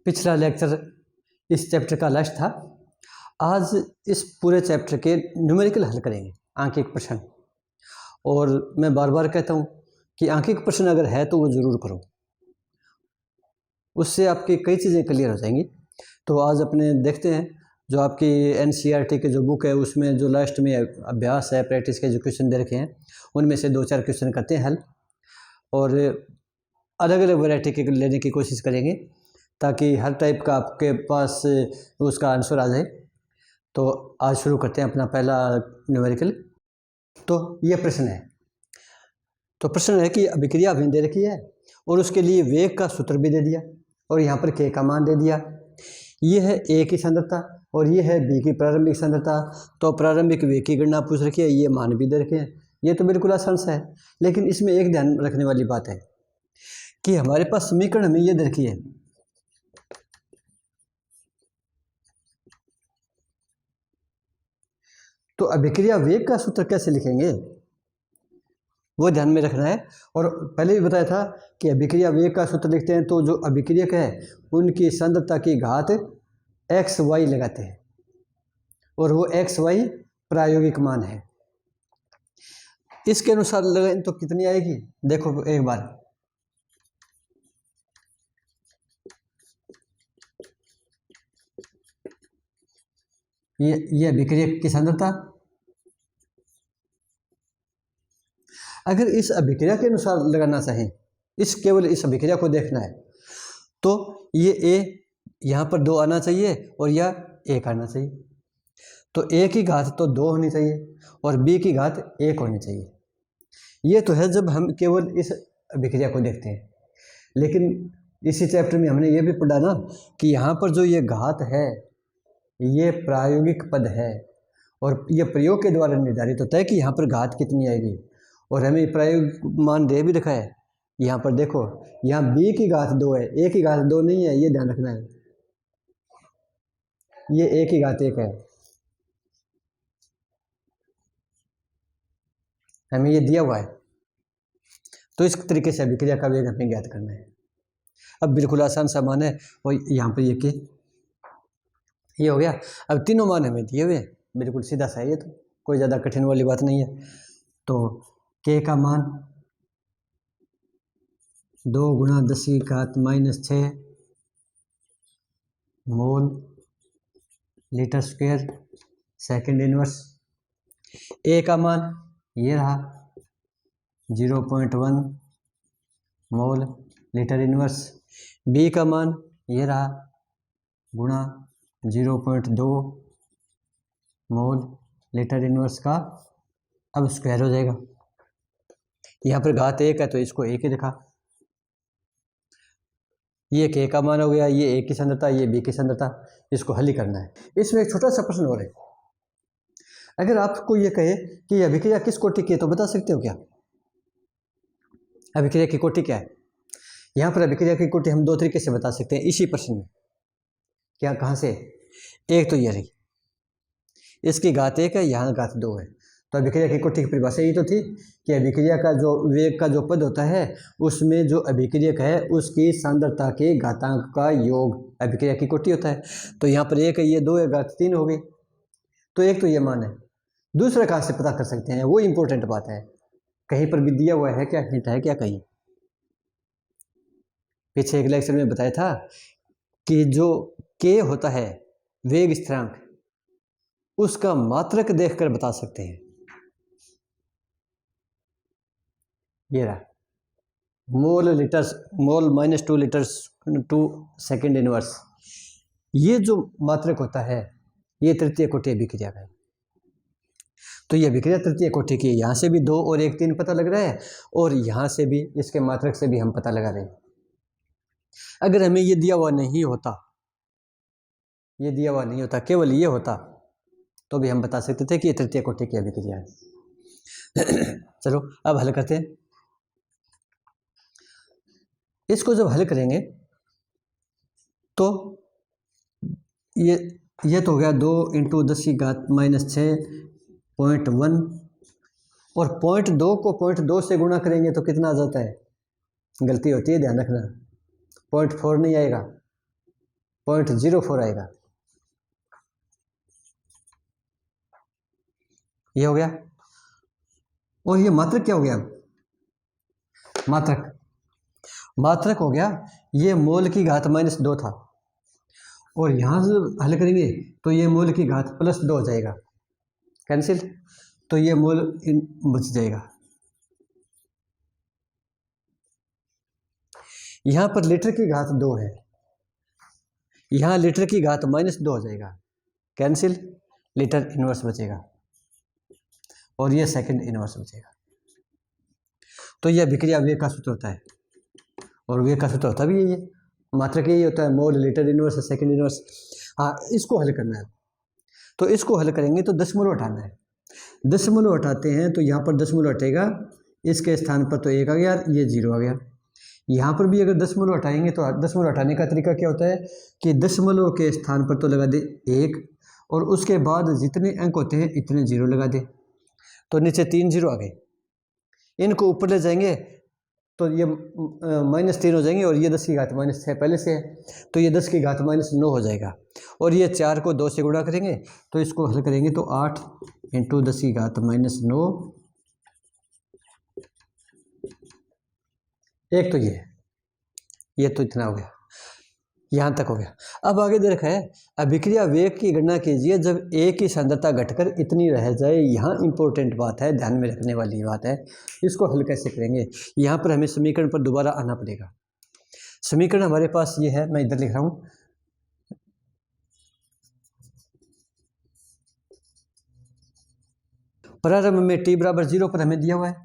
पिछला लेक्चर इस चैप्टर का लास्ट था। आज इस पूरे चैप्टर के न्यूमेरिकल हल करेंगे, आंकिक प्रश्न। और मैं बार बार कहता हूँ कि आंकिक प्रश्न अगर है तो वो ज़रूर करो, उससे आपकी कई चीज़ें क्लियर हो जाएंगी। तो आज अपने देखते हैं जो आपकी NCERT की जो बुक है उसमें जो लास्ट में अभ्यास है, प्रैक्टिस के जो क्वेश्चन दे रखे हैं उनमें से 2-4 क्वेश्चन करते हैं हल, और अलग अलग वैरायटी के लेने की कोशिश करेंगे ताकि हर टाइप का आपके पास उसका आंसर आ जाए। तो आज शुरू करते हैं अपना पहला न्यूमेरिकल। तो ये प्रश्न है, तो प्रश्न है कि अभिक्रिया अभिन्न दे रखी है और उसके लिए वेग का सूत्र भी दे दिया और यहाँ पर K का मान दे दिया। ये है A की सांद्रता और ये है B की प्रारंभिक सांद्रता। तो प्रारंभिक वेग की गणना पूछ रखी है, ये मान भी दे रखे हैं। ये तो बिल्कुल आसान सा है, लेकिन इसमें एक ध्यान रखने वाली बात है कि हमारे पास समीकरण हमें ये दे रखी है, तो अभिक्रिया वेग का सूत्र कैसे लिखेंगे वो ध्यान में रखना है। और पहले भी बताया था कि अभिक्रिया वेग का सूत्र लिखते हैं तो जो अभिक्रियक है उनकी सांद्रता की घात XY लगाते हैं और वो XY प्रायोगिक मान है। इसके अनुसार लगाएं तो कितनी आएगी, देखो एक बार। ये अभिक्रियक की सांद्रता, अगर इस अभिक्रिया के अनुसार लगाना चाहें, केवल इस अभिक्रिया को देखना है, तो ये A यहाँ पर 2 आना चाहिए और यह 1 आना चाहिए। तो A की घात तो 2 होनी चाहिए और B की घात 1 होनी चाहिए। ये तो है जब हम केवल इस अभिक्रिया को देखते हैं, लेकिन इसी चैप्टर में हमने ये भी पढ़ा ना कि यहाँ पर जो ये घात है ये प्रायोगिक पद है और ये प्रयोग के द्वारा निर्धारित होता है कि यहाँ पर घात कितनी आएगी। और हमें प्रायोगिक मान दे भी रखा है, यहाँ पर देखो, यहाँ B की घात 2 है, A की घात 2 नहीं है, ये ध्यान रखना है। ये A की घात 1 है, हमें ये दिया हुआ है। तो इस तरीके से अभिक्रिया का वेग हमें ज्ञात करना है। अब बिल्कुल आसान सा मान है, और यहाँ पर ये हो गया। अब तीनों मान हमें दिए हुए हैं, बिल्कुल सीधा सा है, ये तो कोई ज़्यादा कठिन वाली बात नहीं है। तो K का मान 2 गुणा 10 की घात -6 mole litre square second inverse. A का मान ये रहा 0.1 मोल लीटर इनवर्स। B का मान ये रहा गुणा 0.2 मोल लीटर इनवर्स का, अब स्क्वायर हो जाएगा। यहाँ पर घात 1 है तो इसको 1 ही लिखा। ये K का मान हो गया, ये A की सांद्रता, ये B की सांद्रता, इसको हल ही करना है। इसमें एक छोटा सा प्रश्न और है, अगर आपको ये कहे कि अभिक्रिया किस कोटि की है तो बता सकते हो क्या अभिक्रिया की कोटि क्या है? यहाँ पर अभिक्रिया की कोटि हम 2 तरीके से बता सकते हैं इसी प्रश्न में। क्या, कहाँ से? एक तो ये रही, इसकी घात 1 है, यहाँ घात 2 है, तो अभिक्रिया की कोटि की परिभाषा ये तो थी कि अभिक्रिया का जो वेग का जो पद होता है उसमें जो अभिक्रियक है उसकी सांद्रता के घातांक का योग अभिक्रिया की कोटि होता है। तो यहाँ पर 1 है, ये 2 है, घात 3 हो गई। तो एक तो ये मान है। दूसरा कहाँ से पता कर सकते हैं, वो इंपॉर्टेंट बात है, कहीं पर भी दिया हुआ है क्या, हिंट है क्या कहीं? पीछे एक लेक्चर में बताया था कि जो K होता है वेग स्थिरांक, उसका मात्रक देखकर बता सकते हैं। ये रहा मोल -2 लीटर्स टू सेकंड इनवर्स। ये जो मात्रक होता है ये तृतीय कोटि अभिक्रिया का है। तो ये अभिक्रिया तृतीय कोटि की, यहाँ से भी 2 और 1 3 पता लग रहा है और यहाँ से भी इसके मात्रक से भी हम पता लगा रहे हैं। अगर हमें ये दिया हुआ नहीं होता, केवल ये होता तो भी हम बता सकते थे कि ये तृतीय कोटि की अभिक्रिया है। चलो अब हल करते हैं। इसको जब हल करेंगे तो ये तो हो गया 2 × 10 की घात -6.1 और 0.2 को 0.2 से गुणा करेंगे तो कितना आ जाता है? गलती होती है, ध्यान रखना, 0.4 नहीं आएगा, 0.04 आएगा। ये हो गया। और ये मात्रक क्या हो गया? मात्रक मात्रक हो गया। ये मोल की घात -2 था, और यहाँ से हल करेंगे तो ये मोल की घात +2 हो जाएगा, कैंसिल, तो ये मोल बच जाएगा। यहाँ पर लीटर की घात 2 है, यहाँ लीटर की घात -2 हो जाएगा, कैंसिल, लीटर इनवर्स बचेगा, और ये सेकंड इनवर्स बचेगा। तो यह अभिक्रिया वेग का सूत्र होता है, और वेग का सूत्र होता भी यही है, मात्रक यही होता है, मोल, लीटर इनवर्स, सेकंड इनवर्स। हाँ, इसको हल करना है, तो इसको हल करेंगे तो दशमलव हटाना है। दशमलव हटाते हैं तो यहाँ पर दशमलव हटेगा, इसके स्थान पर तो 1 आ गया, ये 0 आ गया। यहाँ पर भी अगर दशमलव हटाएंगे तो दशमलव हटाने का तरीका क्या होता है कि दशमलव के स्थान पर तो लगा दे 1, और उसके बाद जितने अंक होते हैं इतने 0 लगा दे, तो नीचे 3 0 आ गए। इनको ऊपर ले जाएंगे तो ये -3 हो जाएंगे, और ये 10 की घात -6 पहले से है, तो ये 10 की घात -9 हो जाएगा, और ये 4 को 2 से गुणा करेंगे तो इसको हल करेंगे तो 8 × 10 की घात -9, एक तो ये तो इतना हो गया, यहाँ तक हो गया। अब आगे दे रखा है अभिक्रिया वेग की गणना कीजिए जब A की सांद्रता घटकर इतनी रह जाए। यहाँ इंपॉर्टेंट बात है, ध्यान में रखने वाली बात है। इसको हल कैसे करेंगे? यहाँ पर हमें समीकरण पर दोबारा आना पड़ेगा। समीकरण हमारे पास ये है, मैं इधर लिख रहा हूँ, प्रारंभ में t बराबर 0 पर हमें दिया हुआ है,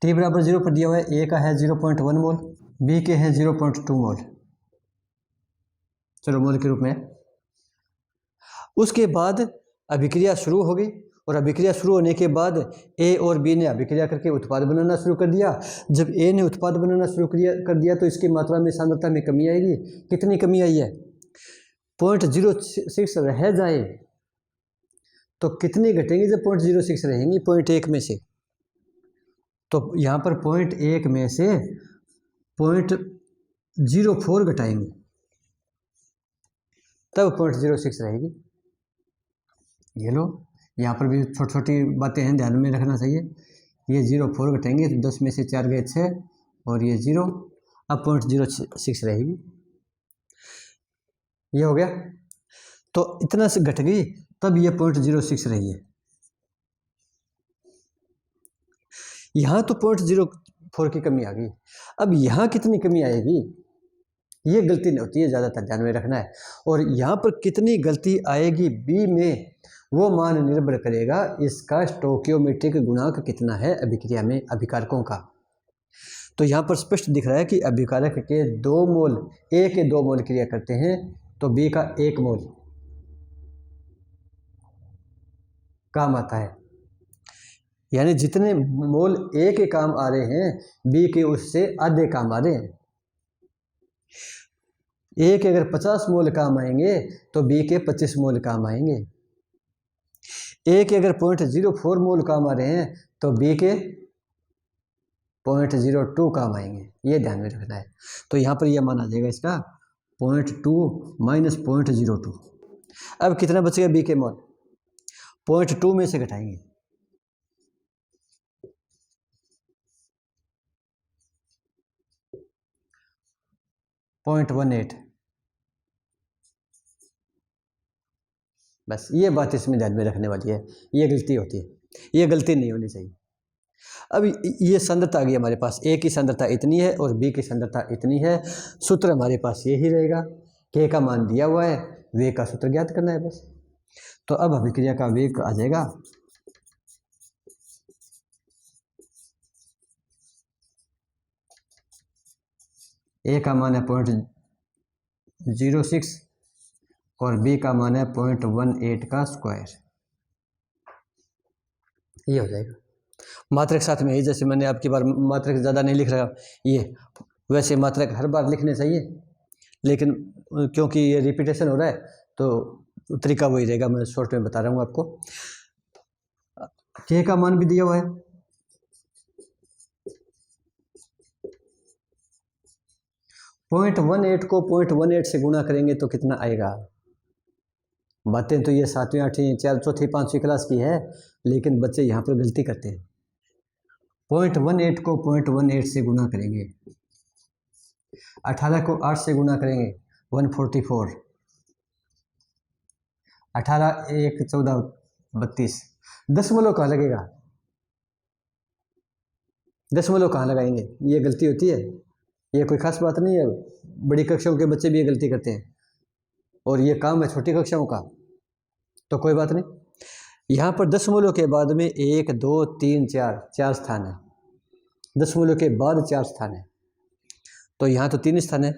t बराबर 0 पर दिया हुआ है, A का है 0.1 मोल, B के हैं 0.2 मोल, चलो मोल के रूप में। उसके बाद अभिक्रिया शुरू हो गई, और अभिक्रिया शुरू होने के बाद A और B ने अभिक्रिया करके उत्पाद बनाना शुरू कर दिया। जब A ने उत्पाद बनाना शुरू कर दिया तो इसकी मात्रा में, सांद्रता में कमी आएगी। कितनी कमी आई है? 0.06 रह जाए तो कितनी घटेंगी? जब 0.06 रहेंगी 0.1 में से, तो यहाँ पर 0.1 में से 0.04 घटाएंगे, तब 0.06 रहेगी। ये लो, यहाँ पर भी छोटी छोटी बातें हैं, ध्यान में रखना चाहिए। ये 0.4 घटेंगे तो 10 में से 4 गए 6, और ये 0, अब 0.06 रहेगी। ये हो गया, तो इतना से घट गई, तब ये 0.06 रही है। यहाँ तो 0.04 की कमी आ गई। अब यहाँ कितनी कमी आएगी? ये गलती नहीं होती है, ज़्यादातर ध्यान में रखना है। और यहाँ पर कितनी गलती आएगी B में, वो मान निर्भर करेगा इसका स्टोकियोमेट्रिक गुणांक कितना है अभिक्रिया में अभिकारकों का। तो यहाँ पर स्पष्ट दिख रहा है कि अभिकारक के 2 मोल, A के 2 मोल क्रिया करते हैं तो B का 1 मोल काम आता है। यानी जितने मोल A के काम आ रहे हैं B के उससे आधे काम आ रहे हैं। A के अगर 50 मोल काम आएंगे तो B के 25 मोल काम आएंगे। A के अगर 0.04 मोल काम आ रहे हैं तो B के 0.02 काम आएंगे। ये ध्यान में रखना है। तो यहाँ पर यह मान आ जाएगा इसका 0.2 माइनस 0.02। अब कितना बचेगा B के मोल? 0.2 में से घटाएंगे, 0.18। बस ये बात इसमें ध्यान में रखने वाली है, ये गलती होती है, ये गलती नहीं होनी चाहिए। अब ये सांद्रता आ गई हमारे पास, A की सांद्रता इतनी है और B की सांद्रता इतनी है। सूत्र हमारे पास यही रहेगा, K का मान दिया हुआ है, वेग का सूत्र ज्ञात करना है बस। तो अब अभिक्रिया का वेग आ जाएगा A का मान है 0.06 और B का मान है 0.18 का स्क्वायर। ये हो जाएगा मात्रक साथ में ही, जैसे मैंने आपकी बार मात्रक ज़्यादा नहीं लिख रहा, ये वैसे मात्रक हर बार लिखने चाहिए, लेकिन क्योंकि ये रिपीटेशन हो रहा है तो तरीका वही रहेगा, मैं शॉर्ट में बता रहा हूँ आपको। K का मान भी दिया हुआ है, 0.18 को 0.18 से गुणा करेंगे तो कितना आएगा? बातें तो ये 7वीं 8वीं चौथी 5वीं क्लास की है, लेकिन बच्चे यहाँ पर गलती करते हैं। 0.18 को 0.18 से गुणा करेंगे, 18 को 8 से गुणा करेंगे 144, 18 1 14 32। दशमलव कहाँ लगेगा? दशमलव कहाँ लगाएंगे? ये गलती होती है, ये कोई खास बात नहीं है। बड़ी कक्षाओं के बच्चे भी ये गलती करते हैं, और ये काम है छोटी कक्षाओं का, तो कोई बात नहीं। यहाँ पर दशमलव के बाद में 1 2 3 4 स्थान है, दशमलव के बाद 4 स्थान है, तो यहाँ तो 3 स्थान है,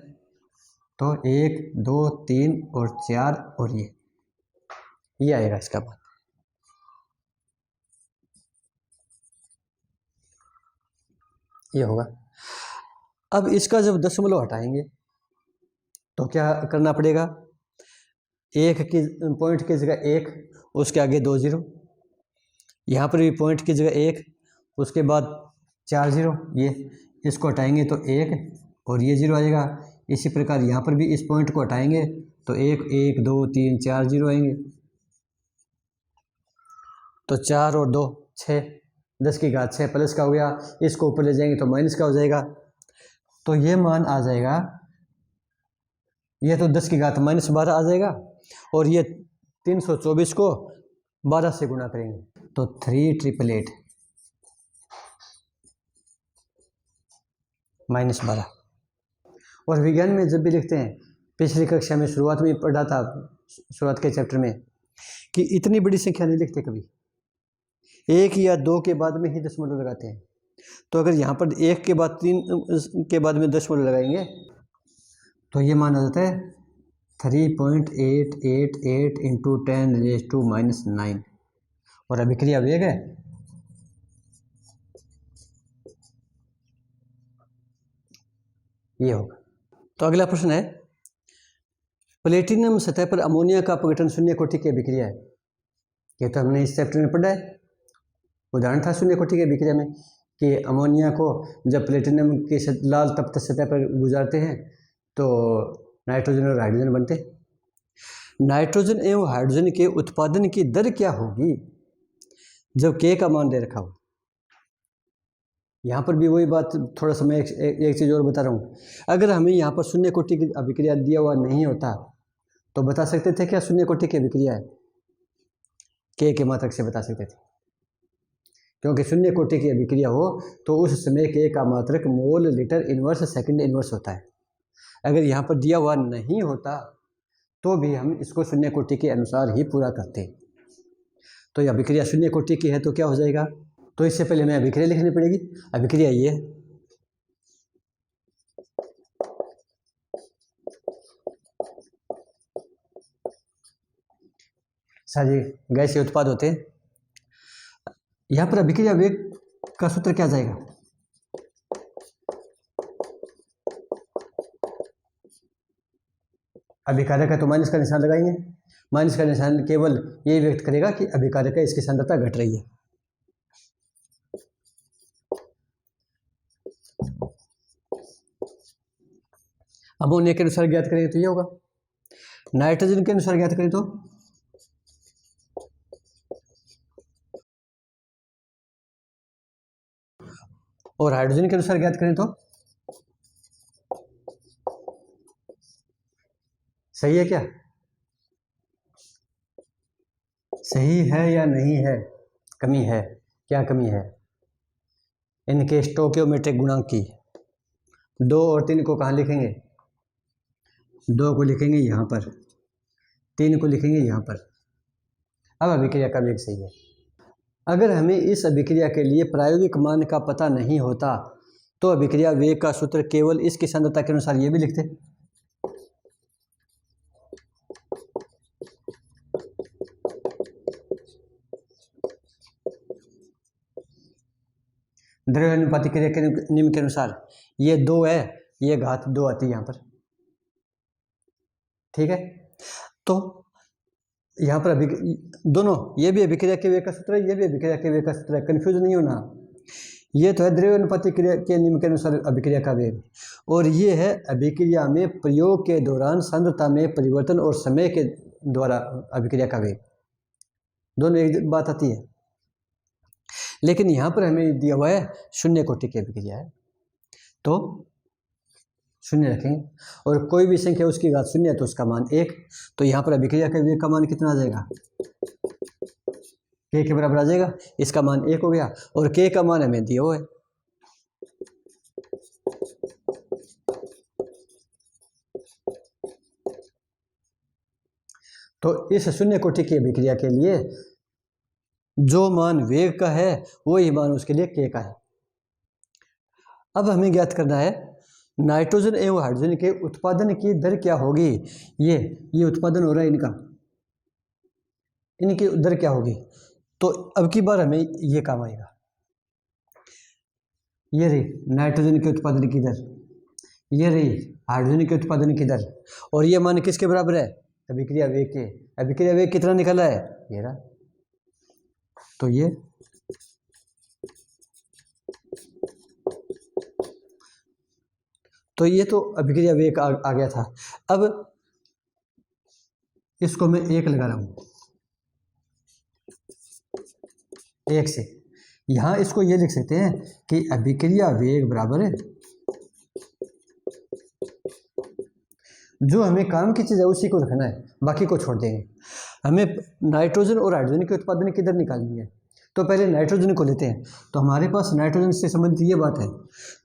तो 1 2 3 और 4 और ये आएगा इसका मान। ये होगा। अब इसका जब दशमलव हटाएंगे तो क्या करना पड़ेगा? एक की पॉइंट की जगह 1, उसके आगे 2 0, यहाँ पर भी पॉइंट की जगह 1, उसके बाद 4 0, ये इसको हटाएंगे तो 1 और ये 0 आएगा। इसी प्रकार यहाँ पर भी इस पॉइंट को हटाएंगे तो 1 1 2 3 4 0 आएंगे, तो 4 और 2 6, 10 की घात 6 प्लस का हो गया। इसको ऊपर ले जाएंगे तो माइनस का हो जाएगा, तो ये मान आ जाएगा, ये तो 10 की घात -12 आ जाएगा, और ये 324 को 12 से गुणा करेंगे तो 3888 -12। और विज्ञान में जब भी लिखते हैं, पिछली कक्षा में शुरुआत में पढ़ा था, शुरुआत के चैप्टर में, कि इतनी बड़ी संख्या नहीं लिखते कभी, 1 या 2 के बाद में ही दशमलव लगाते हैं। तो अगर यहाँ पर 1 के बाद 3 के बाद में दशमलव लगाएंगे तो ये मान आ जाता है 3.888 इंटू 10⁻⁻⁹ और अभिक्रिया वेग है ये होगा। तो अगला प्रश्न है, प्लेटिनम सतह पर अमोनिया का अपघटन शून्य कोटि की अभिक्रिया है। ये तो हमने इस चैप्टर में पढ़ा है, उदाहरण था शून्य कोटि की अभिक्रिया में कि अमोनिया को जब प्लेटिनम की लाल तप्त सतह पर गुजारते हैं तो नाइट्रोजन और हाइड्रोजन बनते हैं। नाइट्रोजन एवं हाइड्रोजन के उत्पादन की दर क्या होगी जब K का मान दे रखा हो? यहाँ पर भी वही बात, थोड़ा सा मैं एक चीज़ और बता रहा हूँ। अगर हमें यहाँ पर शून्य कोटि की अभिक्रिया दिया हुआ नहीं होता तो बता सकते थे क्या शून्य कोटि की अभिक्रिया है? K के मात्रक से बता सकते थे, क्योंकि शून्य कोटि की अभिक्रिया हो तो उस समय K का मात्रक mole litre inverse second inverse होता है। अगर यहाँ पर दिया हुआ नहीं होता तो भी हम इसको शून्य कोटि के अनुसार ही पूरा करते। तो यह अभिक्रिया शून्य कोटि की है तो क्या हो जाएगा? तो इससे पहले हमें अभिक्रिया लिखनी पड़ेगी। अभिक्रिया ये है, सारे गैसीय उत्पाद होते हैं। यहाँ पर अभिक्रिया वेग का सूत्र क्या जाएगा? अभिकारक है तो माइनस का निशान लगाएंगे, माइनस का निशान केवल ये व्यक्त करेगा कि अभिकारक है, इसकी सांद्रता घट रही है। अमोनिया के अनुसार ज्ञात करेंगे तो ये होगा, नाइट्रोजन के अनुसार ज्ञात करें तो और हाइड्रोजन के अनुसार ज्ञात करें तो सही है क्या? सही है या नहीं है? कमी है। क्या कमी है? इनके स्टोकियोमेट्रिक गुणांक की। 2 और 3 को कहाँ लिखेंगे? 2 को लिखेंगे यहाँ पर, 3 को लिखेंगे यहाँ पर। अब अभिक्रिया का वेग सही है। अगर हमें इस अभिक्रिया के लिए प्रायोगिक मान का पता नहीं होता तो अभिक्रिया वेग का सूत्र केवल इसकी सांद्रता के अनुसार ये भी लिखते। द्रव्यानुपातिक क्रिया के नियम के अनुसार ये 2 है, ये घात 2 आती है यहाँ पर, ठीक है। तो यहाँ पर दोनों, ये भी अभिक्रिया के वेग का सूत्र है, ये भी अभिक्रिया के वेग का सूत्र है, कन्फ्यूज नहीं होना। ये तो है द्रव्यानुपाती क्रिया के नियम के अनुसार अभिक्रिया का वेग, और ये है अभिक्रिया में प्रयोग के दौरान सांद्रता में परिवर्तन और समय के द्वारा अभिक्रिया का वेग, दोनों एक बात आती है। लेकिन यहाँ पर हमें दिया हुआ है शून्य कोटि की अभिक्रिया है, तो शून्य रखेंगे, और कोई भी संख्या उसकी घात शून्य है तो उसका मान 1। तो यहाँ पर अभिक्रिया के वेग का मान कितना आ जाएगा, k के बराबर आ जाएगा, इसका मान 1 हो गया, और k का मान हमें दिया हुआ है। तो इस शून्य कोटि की अभिक्रिया के लिए जो मान वेग का है वही मान उसके लिए k का है। अब हमें ज्ञात करना है नाइट्रोजन एवं हाइड्रोजन के उत्पादन की दर क्या होगी। ये उत्पादन हो रहा है इनकी दर क्या होगी। तो अब की बार हमें ये काम आएगा, ये रही नाइट्रोजन के उत्पादन की दर, ये रही हाइड्रोजन के उत्पादन की दर, और ये मान किसके बराबर है, अभिक्रिया वेग के। अभिक्रिया वेग कितना निकला है, ये रहा। तो ये तो अभिक्रिया वेग आ गया था। अब इसको मैं 1 लगा रहा हूं, 1 से यहां इसको ये लिख सकते हैं कि अभिक्रिया वेग बराबर है, जो हमें काम की चीज़ है उसी को रखना है, बाकी को छोड़ देंगे। हमें नाइट्रोजन और हाइड्रोजन के उत्पादन की दर निकालनी है, तो पहले नाइट्रोजन को लेते हैं। तो हमारे पास नाइट्रोजन से संबंधित ये बात है,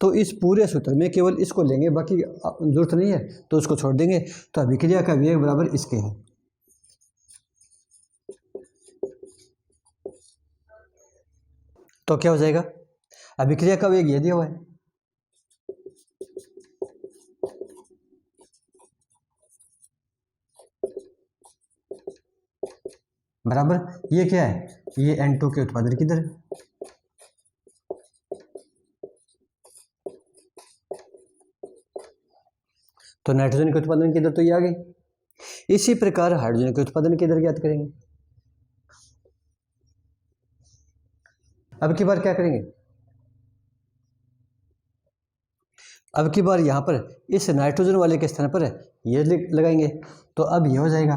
तो इस पूरे सूत्र में केवल इसको लेंगे, बाकी जरूरत नहीं है तो उसको छोड़ देंगे। तो अभिक्रिया का वेग बराबर इसके है। तो क्या हो जाएगा, अभिक्रिया का वेग ये दिया हुआ है, बराबर ये क्या है, ये N2 के उत्पादन की दर है। तो नाइट्रोजन के उत्पादन की दर तो ये आ गई। इसी प्रकार हाइड्रोजन के उत्पादन की दर ज्ञात करेंगे। अब की बार क्या करेंगे, अब की बार यहां पर इस नाइट्रोजन वाले के स्थान पर ये लगाएंगे। तो अब ये हो जाएगा,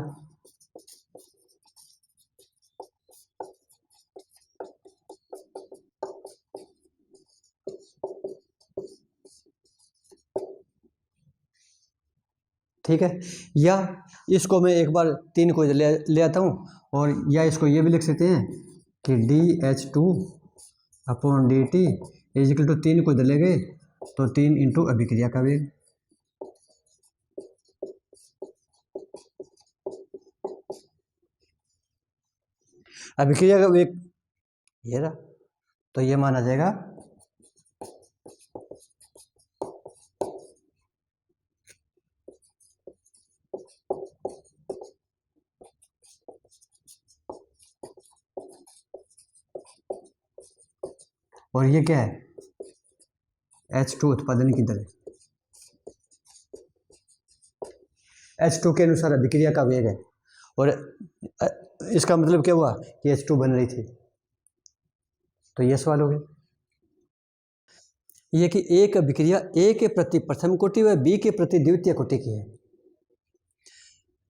ठीक है। या इसको मैं एक बार 3 को ले आता हूँ, और या इसको ये भी लिख सकते हैं कि dH2/dt इजिकल टू 3 को इधर ले गए तो 3 इंटू अभिक्रिया का वेग। अभिक्रिया का वेग ये रहा, तो ये माना जाएगा और ये क्या है, H2 उत्पादन की दर है। H2 के अनुसार अभिक्रिया का वेग है, और इसका मतलब क्या हुआ कि H2 बन रही थी। तो ये सवाल हो गया, ये कि एक अभिक्रिया A के प्रति प्रथम कोटि व B के प्रति द्वितीय कोटि की है।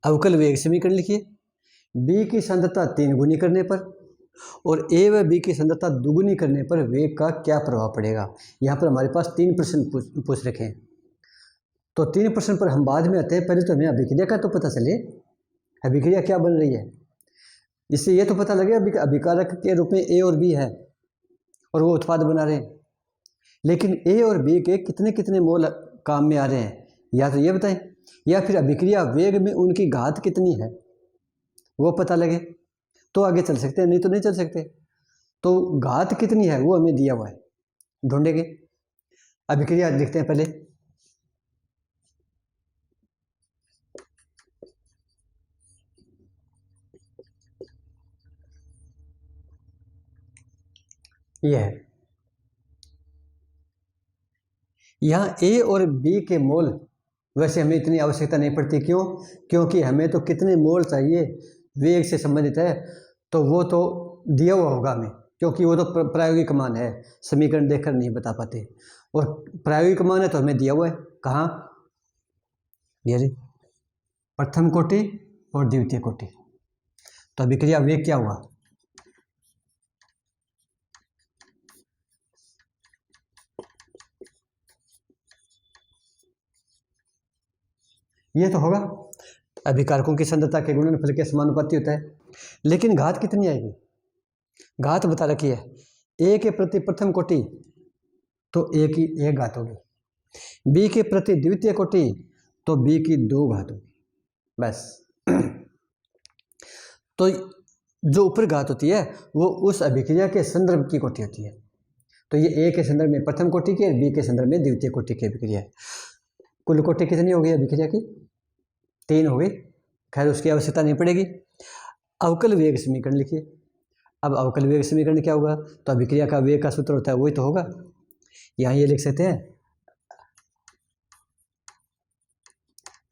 अवकल वेग समीकरण लिखिए। B की सांद्रता 3 गुनी करने पर और A व B की सांद्रता दुगुनी करने पर वेग का क्या प्रभाव पड़ेगा। यहाँ पर हमारे पास 3 प्रश्न पूछ रखे हैं, तो 3 प्रश्न पर हम बाद में आते हैं। पहले तो हमें अभिक्रिया का तो पता चले, अभिक्रिया क्या बन रही है, इससे ये तो पता लगे अभिकारक के रूप में A और B है और वो उत्पाद बना रहे हैं, लेकिन A और B के कितने कितने मोल काम में आ रहे हैं, या तो ये बताएं, या फिर अभिक्रिया वेग में उनकी घात कितनी है वो पता लगे तो आगे चल सकते हैं, नहीं तो नहीं चल सकते। तो घात कितनी है वो हमें दिया हुआ है, ढूंढेंगे। अभिक्रिया लिखते हैं पहले, यह है। यहाँ A और B के मोल वैसे हमें इतनी आवश्यकता नहीं पड़ती, क्यों, क्योंकि हमें तो कितने मोल चाहिए वेग से संबंधित है, तो वो तो दिया हुआ होगा हमें, क्योंकि वो तो प्रायोगिक मान है, समीकरण देखकर नहीं बता पाते। और प्रायोगिक मान है तो हमें दिया हुआ है, कहाँ, ये रे, प्रथम कोटि और द्वितीय कोटि। तो अभिक्रिया वेग क्या हुआ, ये तो होगा। अभिकारकों की सांद्रता के गुणनफल के समानुपाती होता है। लेकिन घात कितनी आएगी, घात बता रखी है, ए के प्रति प्रथम कोटि तो ए की एक घात होगी, बी के प्रति द्वितीय कोटि तो बी की 2 घात होगी, बस। तो जो ऊपर घात होती है वो उस अभिक्रिया के संदर्भ की कोटि होती है। तो ये ए के संदर्भ में प्रथम कोटि की और बी के संदर्भ में द्वितीय कोटि की अभिक्रिया है। कुल कोटि कितनी हो गई अभिक्रिया की, 3 हो गई। खैर उसकी आवश्यकता नहीं पड़ेगी। अवकल वेग समीकरण लिखिए। अब अवकल वेग समीकरण क्या होगा, तो अभिक्रिया का वेग का सूत्र होता है वही तो होगा। यहाँ ये लिख सकते हैं,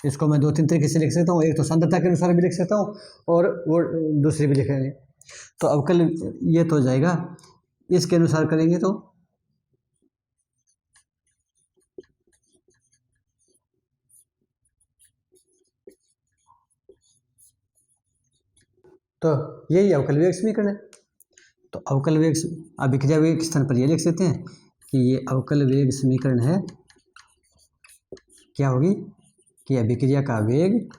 इसको मैं 2-3 तरीके से लिख सकता हूँ, एक तो सांद्रता के अनुसार भी लिख सकता हूँ और वो दूसरी भी लिखेंगे। तो अवकल ये तो हो जाएगा, इसके अनुसार करेंगे तो यही अवकल वेग समीकरण है। तो अवकल वेग अभिक्रिया वेग के स्थान पर ये लिख सकते हैं कि ये अवकल वेग समीकरण है, क्या होगी कि अभिक्रिया का वेग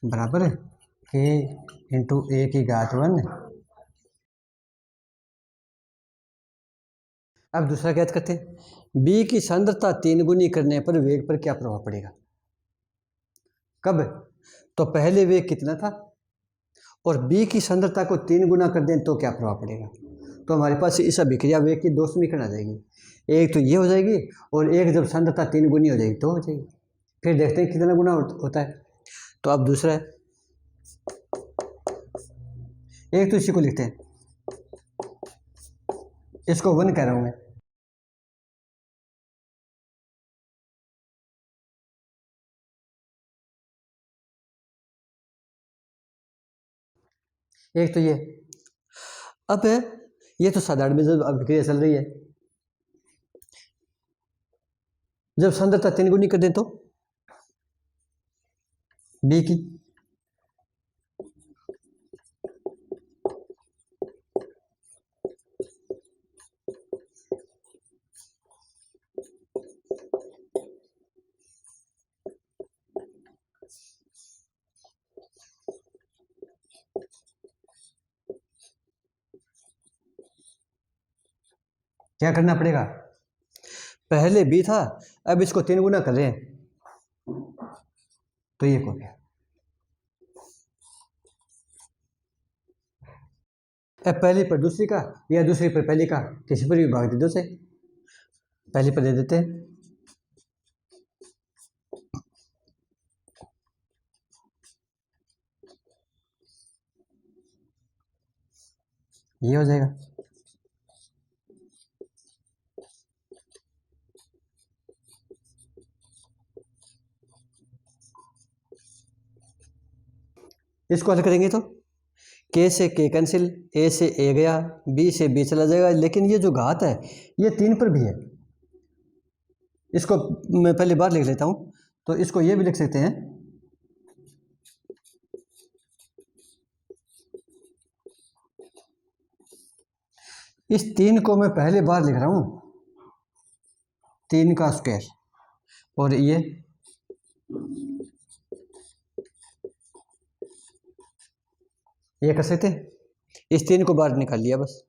बराबर है k इंटू ए की घात 1। अब दूसरा ज्ञात करते हैं, b की सांद्रता 3 गुनी करने पर वेग पर क्या प्रभाव पड़ेगा। कब, तो पहले वेग कितना था और b की सांद्रता को 3 गुना कर दें तो क्या प्रभाव पड़ेगा। तो हमारे पास इस अभिक्रिया वेग की 2 समीकरण आ जाएगी, एक तो ये हो जाएगी और एक जब सांद्रता 3 गुनी हो जाएगी तो हो जाएगी। फिर देखते हैं कितना गुना होता है। तो अब दूसरा है, एक तो इसी को लिखते हैं, इसको 1 कह रहा हूं मैं। एक तो ये, अब है ये तो साधारण में जब अभिक्रिया चल रही है, जब सांद्रता 3 गुनी कर दें तो बी की, क्या करना पड़ेगा, पहले बी था अब इसको 3 गुना कर रहे हैं तो ये हो गया। अब पहली पर दूसरी का या दूसरी पर पहली का, किसी पर भी भाग दे दो से, पहली पर दे देते हैं, ये हो जाएगा। इसको हल करेंगे तो k से k कैंसिल, a से a गया, b से b चला जाएगा, लेकिन ये जो घात है ये 3 पर भी है। इसको मैं पहले बार लिख लेता हूँ, तो इसको ये भी लिख सकते हैं, इस 3 को मैं पहले बार लिख रहा हूँ 3 का स्क्वायर, और ये कर सकते हैं, इस 3 को बाहर निकाल लिया बस,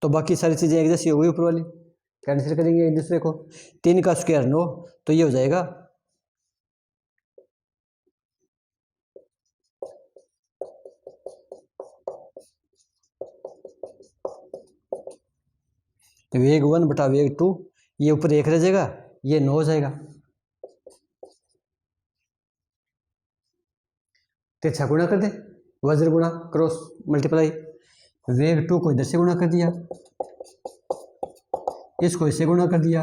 तो बाकी सारी चीज़ें एक जैसी हो गई ऊपर वाली, कैंसिल करेंगे एक दूसरे को, 3 का स्क्वायर 9, तो ये हो जाएगा वेग 1 बटा वेग 2, ये ऊपर 1 रह जाएगा, ये 9 हो जाएगा। तिरछा गुणा कर दे, वज्र गुणा क्रॉस मल्टीप्लाई, वेग 2 को इधर से गुणा कर दिया, इसको इससे गुणा कर दिया,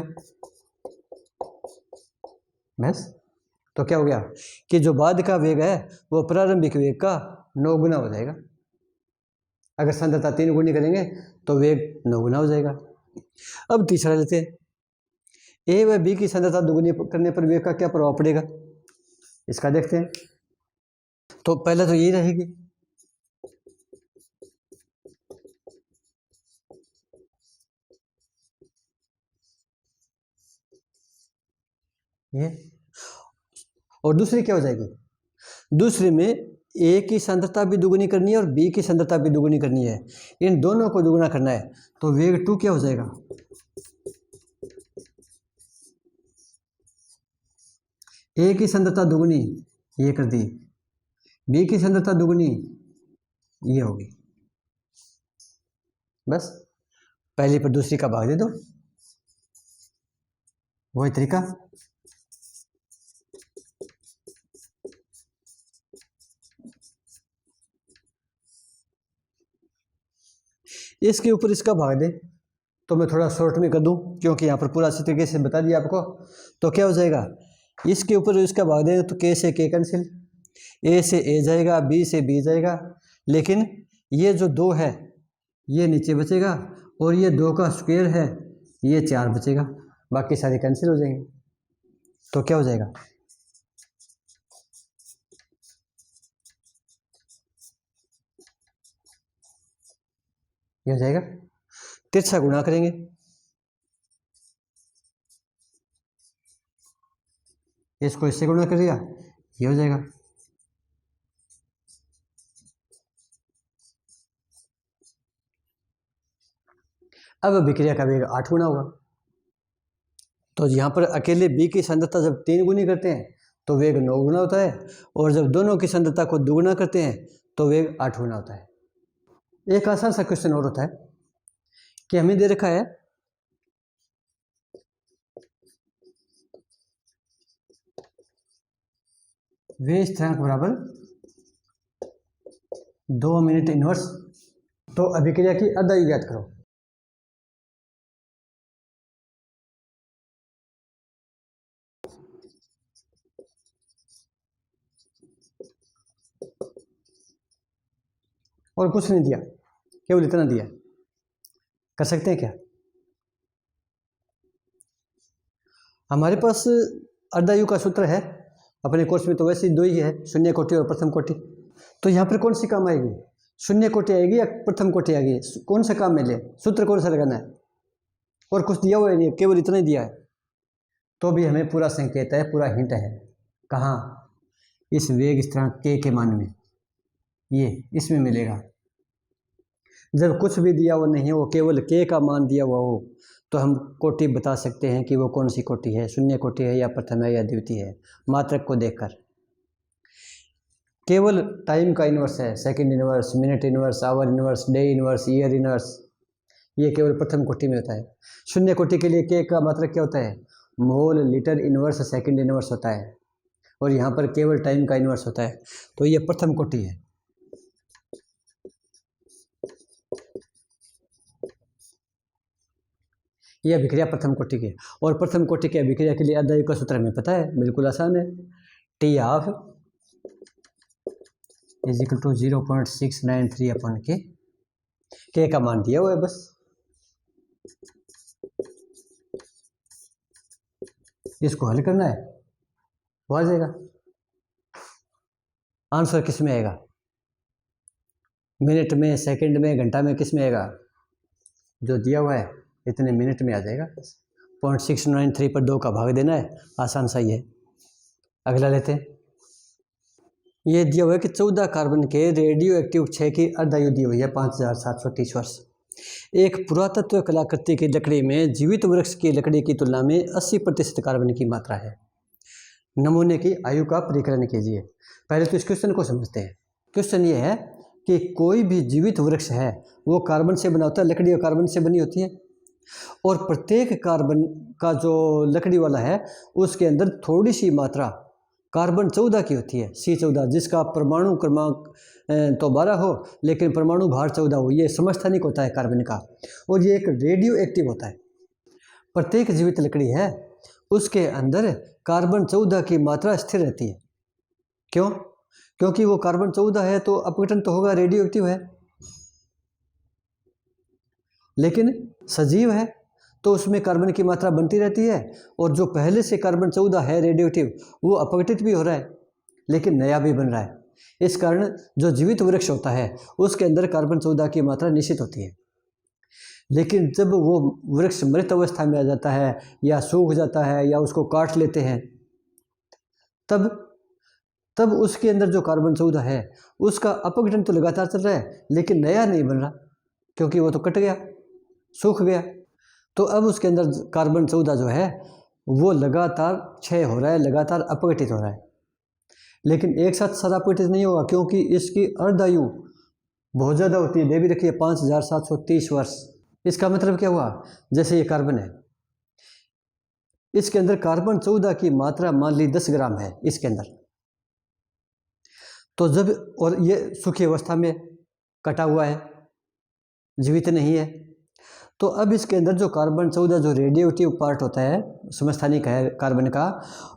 बस। तो क्या हो गया कि जो बाद का वेग है वो प्रारंभिक वेग का 9 गुना हो जाएगा। अगर सांद्रता 3 गुनी करेंगे तो वेग 9 गुना हो जाएगा। अब तीसरा लेते हैं, ए व बी की सांद्रता दुगुनी करने पर वेग का क्या प्रभाव पड़ेगा, इसका देखते हैं। तो पहले तो यही रहेगी, ये, और दूसरी क्या हो जाएगी, दूसरी में ए की सांद्रता भी दुगुनी करनी है और बी की सांद्रता भी दुगुनी करनी है, इन दोनों को दुगुना करना है, तो वेग 2 क्या हो जाएगा, ए की सांद्रता दुगुनी ये कर दी, बी की सांद्रता दुगुनी ये होगी, बस पहली पर दूसरी का भाग दे दो, वही तरीका। इसके ऊपर इसका भाग दे, तो मैं थोड़ा शॉर्ट में कर दूं क्योंकि यहाँ पर पूरा अच्छी तरीके से बता दिया आपको। तो क्या हो जाएगा, इसके ऊपर इसका भाग देंगे तो के से के कैंसिल, ए से ए जाएगा, बी से बी जाएगा, लेकिन ये जो 2 है ये नीचे बचेगा और ये 2 का स्क्वायर है ये 4 बचेगा, बाकी सारे कैंसिल हो जाएंगे। तो क्या हो जाएगा, ये हो जाएगा, तिरछा गुणा करेंगे, इसको इससे गुणा कर दिया, ये हो जाएगा। अब अभिक्रिया का वेग 8 गुना होगा, तो यहाँ पर अकेले बी की सांद्रता जब 3 गुनी करते हैं तो वेग 9 गुना होता है, और जब दोनों की सांद्रता को दुगुना करते हैं तो वेग 8 गुना होता है। एक आसान सा क्वेश्चन और होता है कि हमें दे रखा है वेग स्थिरांक बराबर 2 मिनट इनवर्स, तो अभिक्रिया की अर्धायु ज्ञात करो। और कुछ नहीं दिया, केवल इतना दिया, कर सकते हैं क्या, हमारे पास अर्धायु का सूत्र है अपने कोर्स में, तो वैसे ही 2 ही है, शून्य कोटि और प्रथम कोटि। तो यहाँ पर कौन सी काम आएगी, शून्य कोटि आएगी या प्रथम कोटि आएगी, कौन सा काम में ले, सूत्र कौन सा लगाना है, और कुछ दिया हुआ है नहीं, केवल इतना ही दिया है, तो भी हमें पूरा संकेत है, पूरा हिंट है, कहाँ, इस वेग स्थिरांक के मान में, ये इसमें मिलेगा। जब कुछ भी दिया हुआ नहीं है, वो केवल के का मान दिया हुआ हो, तो हम कोटि बता सकते हैं कि वो कौन सी कोटि है, शून्य कोटि है या प्रथम है या द्वितीय है, मात्रक को देखकर। केवल टाइम का इन्वर्स है, second inverse, minute inverse, hour inverse, day inverse, year inverse, ये केवल प्रथम कोटि में होता है। शून्य कोटि के लिए के का मात्रक क्या होता है, mole litre inverse second inverse होता है, और यहाँ पर केवल टाइम का इन्वर्स होता है, तो ये प्रथम कोटि है। ये अभिक्रिया प्रथम कोटि की है, और प्रथम कोटि की अभिक्रिया के लिए अर्धायु का सूत्र हमें पता है, बिल्कुल आसान है, T half is equal to 0.693 अपन के का मान दिया हुआ है, बस इसको हल करना है, वो आ जाएगा। आंसर किस में आएगा, मिनट में, सेकंड में, घंटा में, किस में आएगा, जो दिया हुआ है इतने मिनट में आ जाएगा। 0.693 पर 2 का भाग देना है, आसान सा ही है। अगला लेते हैं, ये दिया हुआ है कि 14 कार्बन के रेडियो एक्टिव क्षय की अर्धायु दी हुई है 5730 वर्ष। एक पुरातत्व कलाकृति की लकड़ी में जीवित वृक्ष की लकड़ी की तुलना में 80% कार्बन की मात्रा है। नमूने की आयु का परिकलन कीजिए। पहले तो इस क्वेश्चन को समझते हैं। क्वेश्चन ये है कि कोई भी जीवित वृक्ष है वो कार्बन से बना होता है, लकड़ी और कार्बन से बनी होती है, और प्रत्येक कार्बन का जो लकड़ी वाला है उसके अंदर थोड़ी सी मात्रा कार्बन 14 की होती है, C14, जिसका परमाणु क्रमांक तो 12 हो लेकिन परमाणु भार 14 हो। ये समस्थानिक होता है कार्बन का, और ये एक रेडियो एक्टिव होता है। प्रत्येक जीवित लकड़ी है उसके अंदर कार्बन 14 की मात्रा स्थिर रहती है। क्यों? क्योंकि वो कार्बन 14 है तो अपघटन तो होगा, रेडियो एक्टिव है। लेकिन सजीव है तो उसमें कार्बन की मात्रा बनती रहती है, और जो पहले से कार्बन 14 है रेडियो एक्टिव, वो अपघटित भी हो रहा है लेकिन नया भी बन रहा है। इस कारण जो जीवित वृक्ष होता है उसके अंदर कार्बन 14 की मात्रा निश्चित होती है। लेकिन जब वो वृक्ष मृत अवस्था में आ जाता है या सूख जाता है या उसको काट लेते हैं, तब उसके अंदर जो कार्बन 14 है उसका अपघटन तो लगातार चल रहा है लेकिन नया नहीं बन रहा, क्योंकि वो तो कट गया, सूख गया। तो अब उसके अंदर कार्बन 14 जो है वो लगातार क्षय हो रहा है, लगातार अपघटित हो रहा है। लेकिन एक साथ सारा अपघटित नहीं होगा, क्योंकि इसकी अर्धायु बहुत ज़्यादा होती है, दे भी रखी है 5730 वर्ष। इसका मतलब क्या हुआ, जैसे ये कार्बन है, इसके अंदर कार्बन 14 की मात्रा मान ली 10 ग्राम है इसके अंदर, तो जब, और ये सूखी अवस्था में कटा हुआ है, जीवित नहीं है, तो अब इसके अंदर जो कार्बन 14 जो रेडियो एक्टिव पार्ट होता है, समस्थानिक है कार्बन का,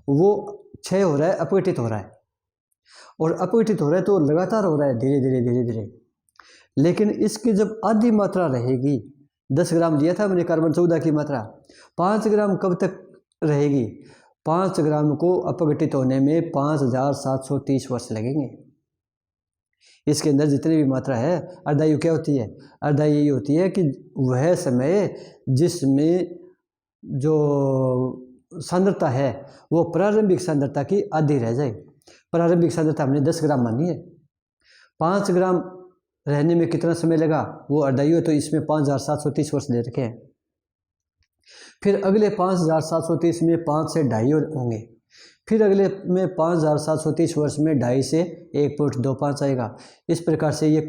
वो क्षय हो रहा है, अपघटित हो रहा है, और अपघटित हो रहा है तो लगातार हो रहा है, धीरे धीरे धीरे धीरे। लेकिन इसकी जब आधी मात्रा रहेगी, 10 ग्राम लिया था मैंने कार्बन 14 की मात्रा, 5 ग्राम कब तक रहेगी, 5 ग्राम को अपघटित होने में 5730 वर्ष लगेंगे। इसके अंदर जितनी भी मात्रा है, अर्धायु क्या होती है, अर्धायु ये होती है कि वह समय जिसमें जो सांद्रता है वो प्रारंभिक सांद्रता की आधी रह जाए। प्रारंभिक सांद्रता हमने 10 ग्राम मानी है, 5 ग्राम रहने में कितना समय लगा, वो अर्धायु है, तो इसमें 5730 वर्ष दे रखे हैं। फिर अगले 5730 में 5 से 2.5 होंगे, फिर अगले में 5730 वर्ष में 2.5 से 1.25 आएगा। इस प्रकार से ये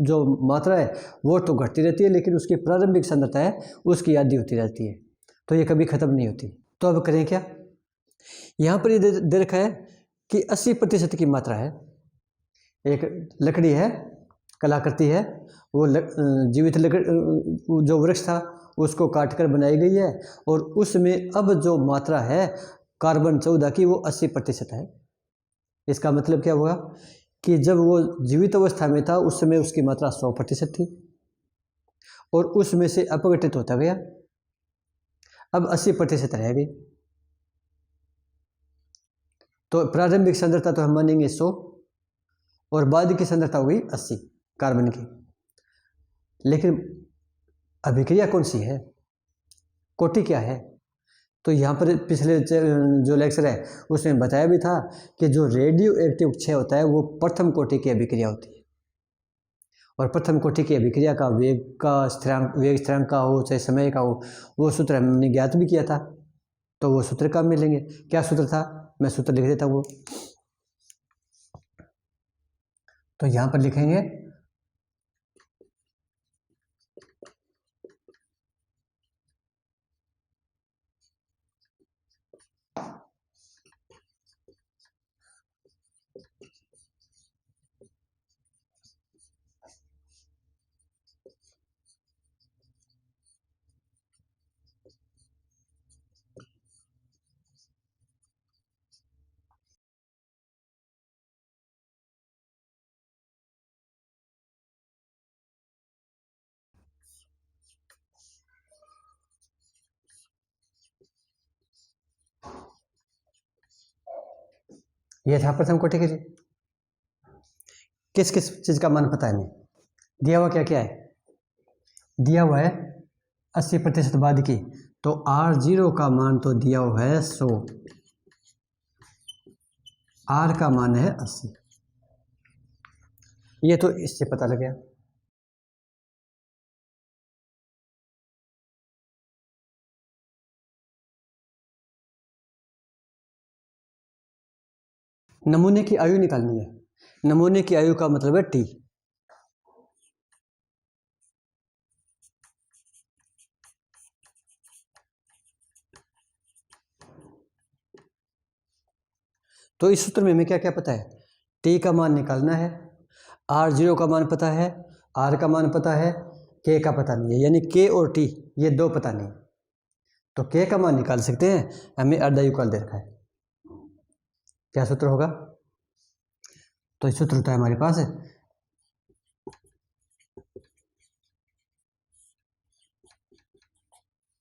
जो मात्रा है वो तो घटती रहती है, लेकिन उसकी प्रारंभिक सांद्रता है उसकी आधी होती रहती है, तो ये कभी खत्म नहीं होती। तो अब करें क्या, यहाँ पर ये दे रखा है कि 80% की मात्रा है, एक लकड़ी है, कलाकृति है, वो जीवित लकड़ी जो वृक्ष था उसको काटकर बनाई गई है, और उसमें अब जो मात्रा है कार्बन 14 की वो 80% है। इसका मतलब क्या हुआ कि जब वो जीवित अवस्था में था उस समय उसकी मात्रा 100% थी, और उसमें से अपघटित होता गया, अब 80% रह गई। तो प्रारंभिक सांद्रता तो हम मानेंगे 100, और बाद की सांद्रता हो गई 80 कार्बन की। लेकिन अभिक्रिया कौन सी है, कोटि क्या है, तो यहाँ पर पिछले जो लेक्चर है उसमें बताया भी था कि जो रेडियो एक्टिव क्षय होता है वो प्रथम कोटि की अभिक्रिया होती है, और प्रथम कोटि की अभिक्रिया का वेग स्थिरांक का हो चाहे समय का हो, वो सूत्र हमने ज्ञात भी किया था, तो वो सूत्र कब मिलेंगे, क्या सूत्र था, मैं सूत्र लिख देता हूँ। तो यहाँ पर लिखेंगे ये था प्रथम कोटि के लिए। किस किस चीज़ का मान पता है नहीं, दिया हुआ क्या क्या है, दिया हुआ है 80% बाद की, तो R0 का मान तो दिया हुआ है 100, R का मान है 80, ये तो इससे पता लग गया। नमूने की आयु निकालनी है, नमूने की आयु का मतलब है T। तो इस सूत्र में हमें क्या क्या पता है, T का मान निकालना है, R0 का मान पता है, R का मान पता है, K का पता नहीं है, यानी K और T ये दो पता नहीं, तो K का मान निकाल सकते हैं, हमें अर्धायु काल दे रखा है। क्या सूत्र होगा, तो इस सूत्र होता है हमारे पास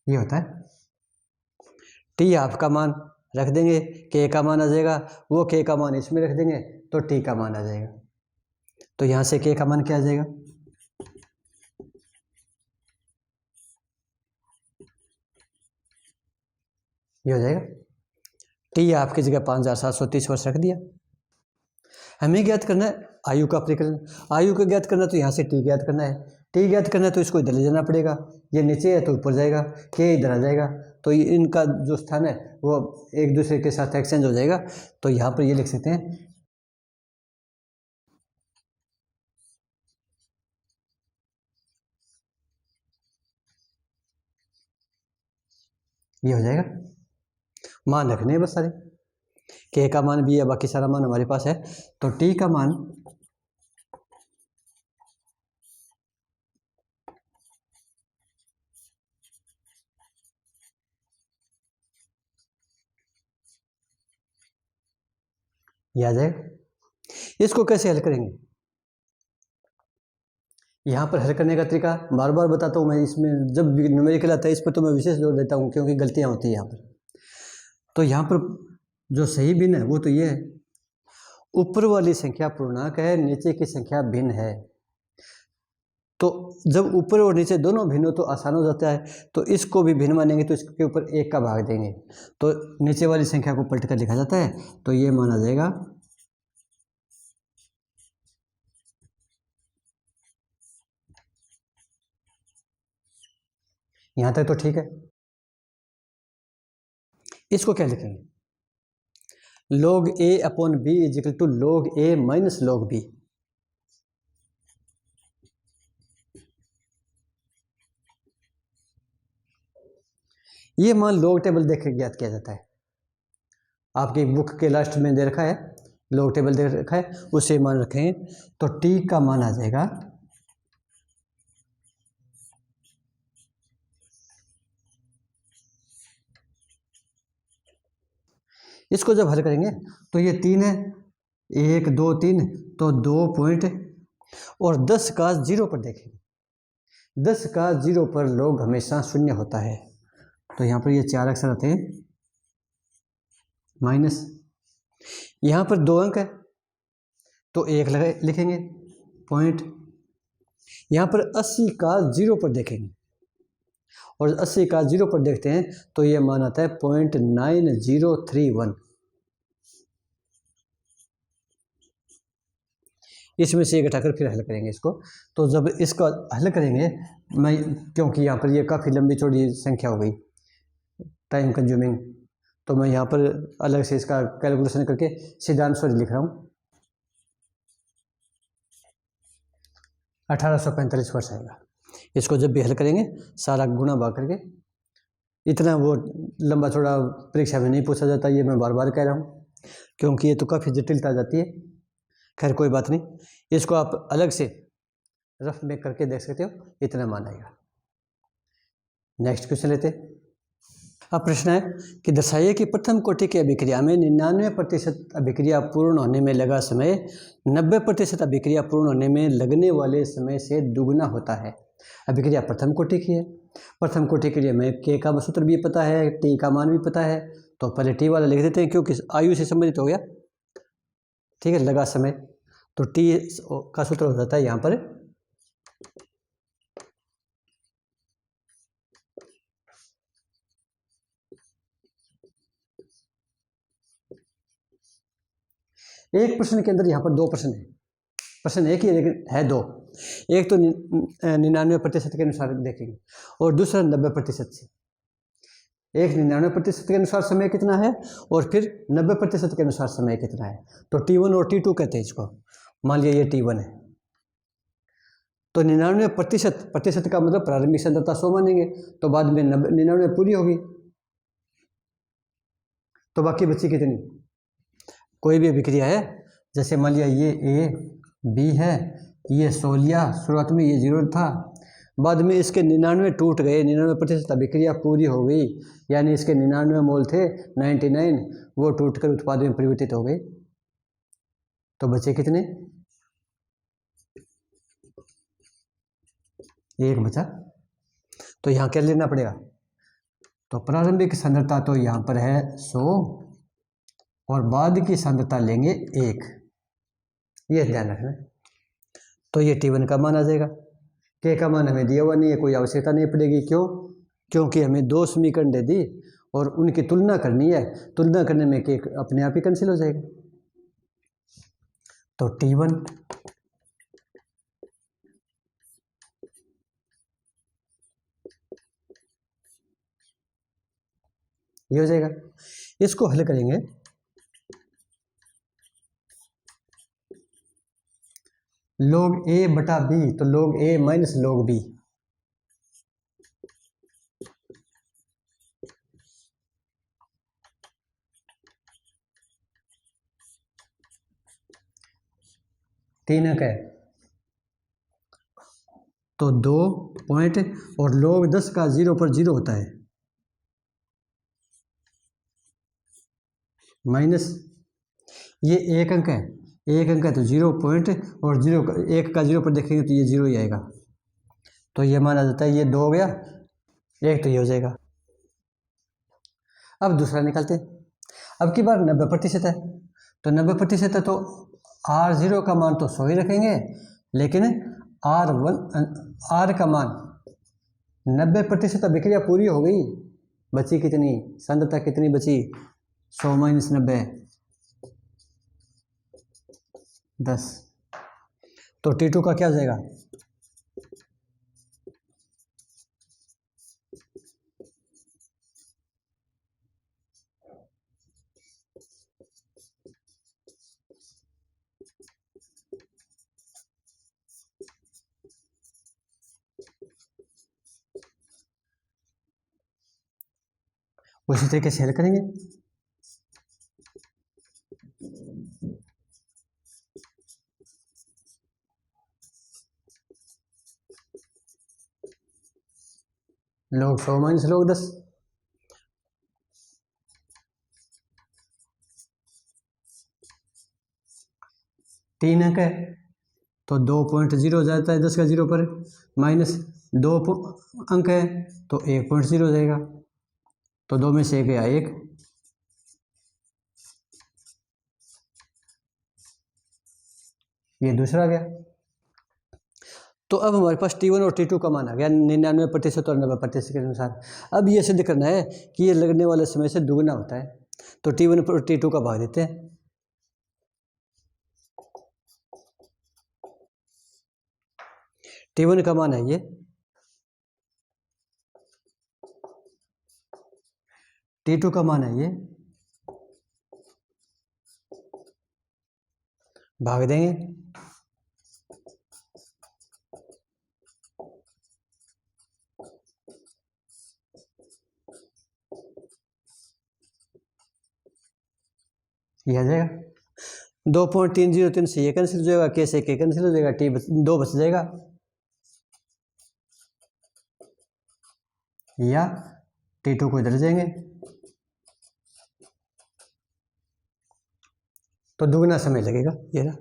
ये होता है। टी हाफ का मान रख देंगे, के का मान आ जाएगा, वो के का मान इसमें रख देंगे तो टी का मान आ जाएगा। तो यहाँ से के का मान क्या आ जाएगा, ये हो जाएगा। टी आपकी जगह 5730 वर्ष रख दिया। हमें ज्ञात करना है आयु का परिकलन। आयु को ज्ञात करना तो यहाँ से टी ज्ञात करना है। टी ज्ञात करना है तो इसको इधर ले जाना पड़ेगा, ये नीचे है तो ऊपर जाएगा, के इधर आ जाएगा, तो इनका जो स्थान है वो एक दूसरे के साथ एक्सचेंज हो जाएगा। तो यहाँ पर ये लिख सकते हैं, ये हो जाएगा। मान रखने हैं बस सारे, के का मान भी है, बाकी सारा मान हमारे पास है। तो टी का मान ये आ जाएगा। इसको कैसे हल करेंगे, यहाँ पर हल करने का तरीका बार बार बताता हूँ मैं, इसमें जब भी न्यूमेरिकल आता है इस पर तो मैं विशेष जोर देता हूँ क्योंकि गलतियाँ होती हैं यहाँ पर। तो यहाँ पर जो सही भिन्न है वो तो ये है, ऊपर वाली संख्या पूर्णांक है, नीचे की संख्या भिन्न है। तो जब ऊपर और नीचे दोनों भिन्न हो तो आसान हो जाता है। तो इसको भी भिन्न मानेंगे तो इसके ऊपर 1 का भाग देंगे तो नीचे वाली संख्या को पलट कर लिखा जाता है। तो ये माना जाएगा यहाँ तक तो ठीक है। इसको क्या लिखेंगे, log a upon b is equal to log a minus log b। ये मान log टेबल देख के ज्ञात किया जाता है। आपकी बुक के लास्ट में दे रखा है, log टेबल दे रखा है, उसे मान रखें तो t का मान आ जाएगा इसको जब हल करेंगे तो ये 3 है, 1 2 3, तो 2 पॉइंट और 10 का 0 पर देखेंगे, 10 का 0 पर log हमेशा 0 होता है। तो यहाँ पर ये 4 अक्षर आते हैं माइनस, यहाँ पर 2 अंक है तो 1 लिखेंगे पॉइंट, यहाँ पर 80 का 0 पर देखेंगे और 80 का 0 पर देखते हैं तो ये मान आता है 0.9031। इसमें से एक घटाकर फिर हल करेंगे इसको। तो जब इसका हल करेंगे मैं, क्योंकि यहाँ पर ये काफ़ी लंबी चौड़ी संख्या हो गई, टाइम कंज्यूमिंग, तो मैं यहाँ पर अलग से इसका कैलकुलेशन करके सीधा आंसर लिख रहा हूँ, 1845 वर्ष आएगा। इसको जब भी हल करेंगे सारा गुणा भाग करके, इतना वो लंबा चौड़ा परीक्षा में नहीं पूछा जाता, ये मैं बार बार कह रहा हूँ क्योंकि ये तो काफ़ी जटिलता आ जाती है। खैर कोई बात नहीं, इसको आप अलग से रफ में करके देख सकते हो, इतना मान आएगा। नेक्स्ट क्वेश्चन लेते हैं। अब प्रश्न है कि दर्शाइए कि प्रथम कोटि की अभिक्रिया में 99% अभिक्रिया पूर्ण होने में लगा समय 90% अभिक्रिया पूर्ण होने में लगने वाले समय से दुगुना होता है। अभिक्रिया प्रथम कोटि की है, प्रथम कोटि के लिए हमें के का सूत्र भी पता है, टी का मान भी पता है, तो पहले टी वाला लिख देते हैं क्योंकि आयु से संबंधित हो गया, ठीक है, लगा समय। तो टी का सूत्र हो जाता है यहाँ पर एक प्रश्न के अंदर यहाँ पर 2 प्रश्न है, प्रश्न एक ही है लेकिन है 2। एक तो 99% के अनुसार देखेंगे और दूसरा 90% से। एक 99% के अनुसार समय कितना है और फिर 90% के अनुसार समय कितना है। तो T1 और T2 कहते हैं इसको। मान लिया ये T1 है तो 99% का मतलब प्रारंभिक सांद्रता 100 मानेंगे, तो बाद में 99 पूरी होगी तो बाकी बची कितनी, कोई भी अभिक्रिया है, जैसे मान लिया ये A B है, ये 100 लिया, शुरुआत में ये 0 था, बाद में इसके 99 टूट गए, 99% अभिक्रिया पूरी हो गई, यानी इसके 99 मोल थे, 99 वो टूटकर उत्पाद में परिवर्तित हो गए, तो बचे कितने, एक बचा। तो यहाँ क्या लेना पड़ेगा, तो प्रारंभिक सांद्रता तो यहाँ पर है 100 और बाद की सांद्रता लेंगे 1, ये ध्यान रखना। तो ये T1 का मान आ जाएगा। K का मान हमें दिया हुआ नहीं है, कोई आवश्यकता नहीं पड़ेगी। क्यों? क्योंकि हमें 2 समीकरण दे दी और उनकी तुलना करनी है। तुलना करने में K अपने आप ही कैंसिल हो जाएगा। तो T1 ये हो जाएगा। इसको हल करेंगे log A बटा B, तो log A minus log B। तीन अंक है तो 2 पॉइंट और log 10 का 0 पर 0 होता है माइनस, ये एक अंक है, एक अंक है तो 0 पॉइंट और 0 1 का 0 पर देखेंगे तो ये 0 ही आएगा। तो ये माना जाता है ये 2 हो गया, एक तो ये हो जाएगा। अब दूसरा निकालते हैं। अब की बार 90% है, तो 90% है तो R0 का मान तो 100 ही रखेंगे, लेकिन R का मान 90% अभिक्रिया पूरी हो गई, बची कितनी सांद्रता, कितनी बची 100 माइनस 90 10। तो T2 का क्या हो जाएगा? उसी तरीके से हल करेंगे। log 100 माइनस log 10, तीन अंक है तो 2.0 हो जाता है 10 का 0 पर, माइनस 2 अंक है तो 1.0 हो जाएगा। तो 2 में से 1 गया 1, ये दूसरा गया। तो अब हमारे पास T1 और T2 का मान आ गया 99% और 90% के अनुसार। अब ये सिद्ध करना है कि ये लगने वाले समय से दुगना होता है, तो T1 और T2 का भाग देते हैं। T1 का मान है ये, T2 का मान है ये, भाग देंगे। ये आ जाएगा 2.303 से ये कैंसिल हो जाएगा, K से K कैंसिल हो जाएगा, T2 बच जाएगा, या T2 को इधर जाएंगे तो दुगना समय लगेगा। ये ना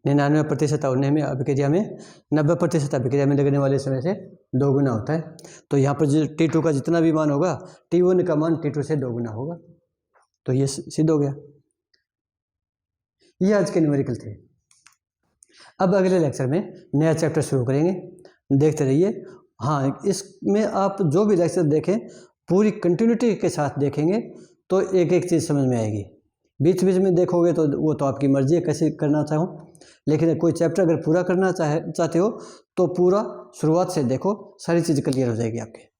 99% अभिक्रिया में 90% अभिक्रिया में लगने वाले समय से दोगुना होता है। तो यहाँ पर जो T2 का जितना भी मान होगा T1 का मान T2 से दोगुना होगा। तो ये सिद्ध हो गया। ये आज के न्यूमेरिकल थे। अब अगले लेक्चर में नया चैप्टर शुरू करेंगे, देखते रहिए। हाँ, इसमें आप जो भी लेक्चर देखें पूरी कंटिन्यूटी के साथ देखेंगे तो एक एक चीज़ समझ में आएगी। बीच बीच में देखोगे तो वो तो आपकी मर्जी है कैसे करना चाहो, लेकिन कोई चैप्टर अगर पूरा करना चाहते हो तो पूरा शुरुआत से देखो, सारी चीज़ क्लियर हो जाएगी आपके।